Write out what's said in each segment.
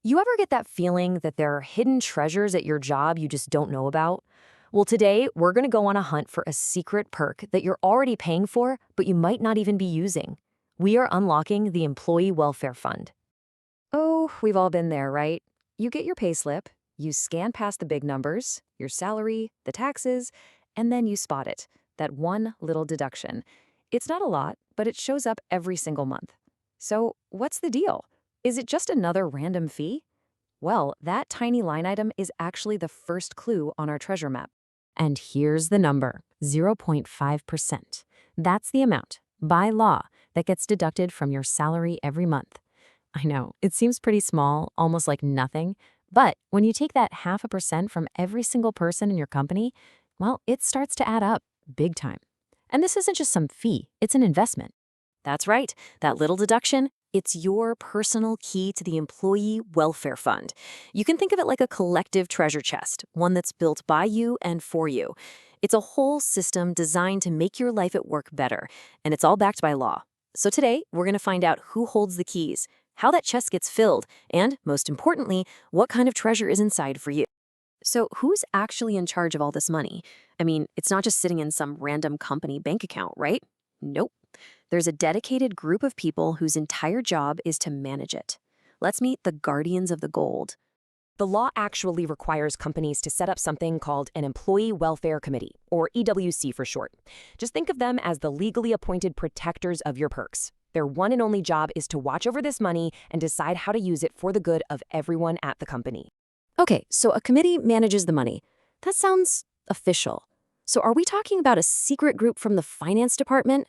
You ever get that feeling that there are hidden treasures at your job you just don't know about? Well, today we're going to go on a hunt for a secret perk that you're already paying for, but you might not even be using. We are unlocking the Employee Welfare Fund. Oh, we've all been there, right? You get your payslip, you scan past the big numbers, your salary, the taxes, and then you spot it, that one little deduction. It's not a lot, but it shows up every single month. So, what's the deal? Is it just another random fee? Well, that tiny line item is actually the first clue on our treasure map. And here's the number, 0.5%. That's the amount, by law, that gets deducted from your salary every month. I know, it seems pretty small, almost like nothing, but when you take that 0.5% from every single person in your company, well, it starts to add up big time. And this isn't just some fee, it's an investment. That's right, that little deduction, it's your personal key to the Employee Welfare Fund. You can think of it like a collective treasure chest, one that's built by you and for you. It's a whole system designed to make your life at work better, and it's all backed by law. So today, we're going to find out who holds the keys, how that chest gets filled, and, most importantly, what kind of treasure is inside for you. So who's actually in charge of all this money? I mean, it's not just sitting in some random company bank account, right? Nope. There's a dedicated group of people whose entire job is to manage it. Let's meet the guardians of the gold. The law actually requires companies to set up something called an Employee Welfare Committee, or EWC for short. Just think of them as the legally appointed protectors of your perks. Their one and only job is to watch over this money and decide how to use it for the good of everyone at the company. Okay, so a committee manages the money. That sounds official. So are we talking about a secret group from the finance department?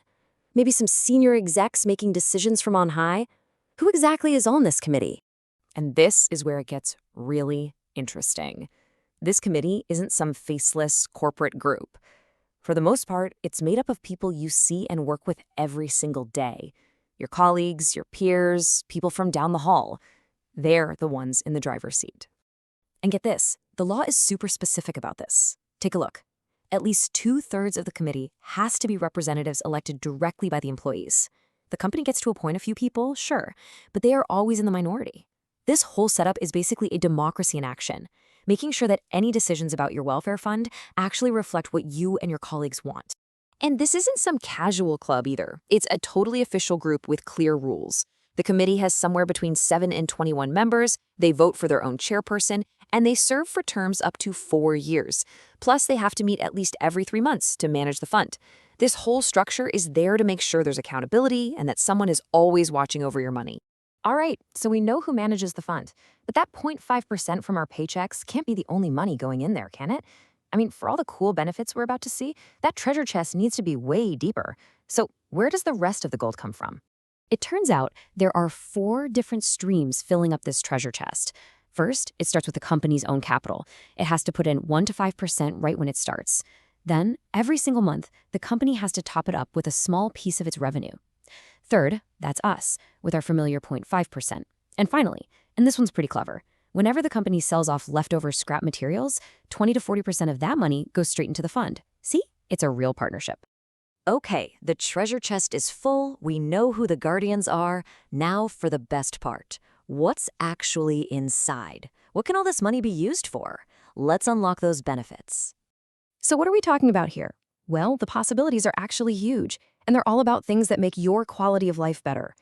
Maybe some senior execs making decisions from on high? Who exactly is on this committee? And this is where it gets really interesting. This committee isn't some faceless corporate group. For the most part, it's made up of people you see and work with every single day. Your colleagues, your peers, people from down the hall. They're the ones in the driver's seat. And get this, the law is super specific about this. Take a look. At least 2/3 of the committee has to be representatives elected directly by the employees. The company gets to appoint a few people, sure, but they are always in the minority. This whole setup is basically a democracy in action, making sure that any decisions about your welfare fund actually reflect what you and your colleagues want. And this isn't some casual club either. It's a totally official group with clear rules. The committee has somewhere between 7 and 21 members, they vote for their own chairperson, and they serve for terms up to 4 years. Plus, they have to meet at least every 3 months to manage the fund. This whole structure is there to make sure there's accountability and that someone is always watching over your money. All right, so we know who manages the fund, but that 0.5% from our paychecks can't be the only money going in there, can it? I mean, for all the cool benefits we're about to see, that treasure chest needs to be way deeper. So where does the rest of the gold come from? It turns out there are 4 different streams filling up this treasure chest. First, it starts with the company's own capital. It has to put in 1 to 5% right when it starts. Then, every single month, the company has to top it up with a small piece of its revenue. Third, that's us, with our familiar 0.5%. And finally, and this one's pretty clever, whenever the company sells off leftover scrap materials, 20 to 40% of that money goes straight into the fund. See? It's a real partnership. Okay, the treasure chest is full, we know who the guardians are. Now for the best part. What's actually inside? What can all this money be used for? Let's unlock those benefits. So what are we talking about here? Well, the possibilities are actually huge, and they're all about things that make your quality of life better.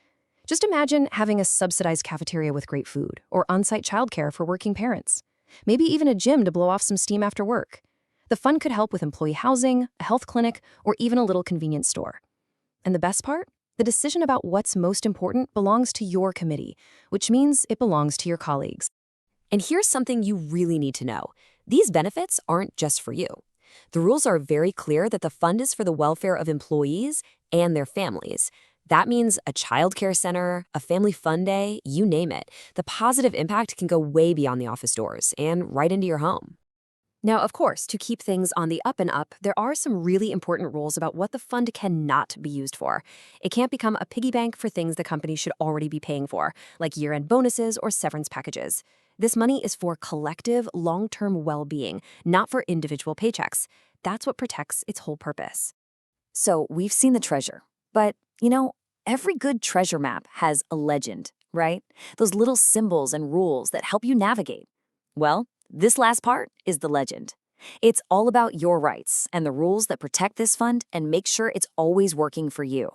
Just imagine having a subsidized cafeteria with great food, or on-site childcare for working parents. Maybe even a gym to blow off some steam after work. The fund could help with employee housing, a health clinic, or even a little convenience store. And the best part? The decision about what's most important belongs to your committee, which means it belongs to your colleagues. And here's something you really need to know. These benefits aren't just for you. The rules are very clear that the fund is for the welfare of employees and their families. That means a childcare center, a family fun day, you name it. The positive impact can go way beyond the office doors and right into your home. Now, of course, to keep things on the up and up, there are some really important rules about what the fund cannot be used for. It can't become a piggy bank for things the company should already be paying for, like year-end bonuses or severance packages. This money is for collective, long-term well-being, not for individual paychecks. That's what protects its whole purpose. So we've seen the treasure, but, every good treasure map has a legend, right? Those little symbols and rules that help you navigate. Well, this last part is the legend. It's all about your rights and the rules that protect this fund and make sure it's always working for you.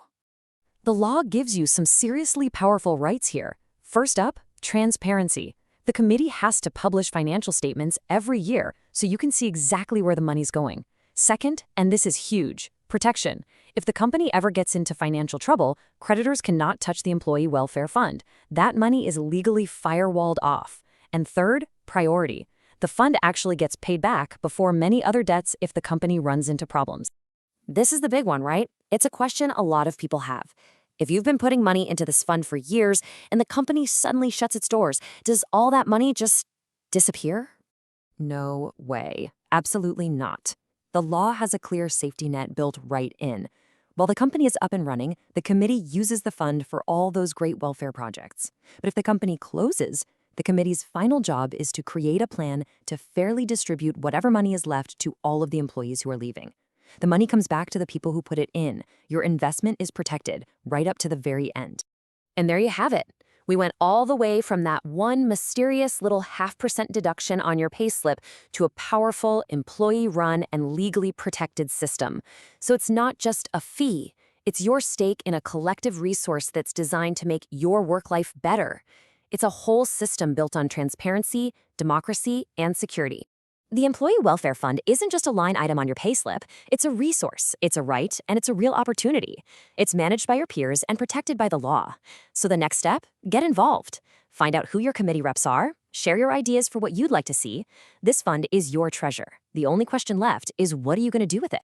The law gives you some seriously powerful rights here. First up, transparency. The committee has to publish financial statements every year so you can see exactly where the money's going. Second, and this is huge, protection. If the company ever gets into financial trouble, creditors cannot touch the employee welfare fund. That money is legally firewalled off. And third, priority. The fund actually gets paid back before many other debts if the company runs into problems. This is the big one, right? It's a question a lot of people have. If you've been putting money into this fund for years and the company suddenly shuts its doors, does all that money just disappear? No way. Absolutely not. The law has a clear safety net built right in. While the company is up and running, the committee uses the fund for all those great welfare projects. But if the company closes, the committee's final job is to create a plan to fairly distribute whatever money is left to all of the employees who are leaving. The money comes back to the people who put it in. Your investment is protected right up to the very end. And there you have it. We went all the way from that one mysterious little 0.5% deduction on your payslip to a powerful, employee-run and legally protected system. So it's not just a fee. It's your stake in a collective resource that's designed to make your work life better. It's a whole system built on transparency, democracy, and security. The Employee Welfare Fund isn't just a line item on your payslip. It's a resource, it's a right, and it's a real opportunity. It's managed by your peers and protected by the law. So the next step? Get involved. Find out who your committee reps are. Share your ideas for what you'd like to see. This fund is your treasure. The only question left is, what are you going to do with it?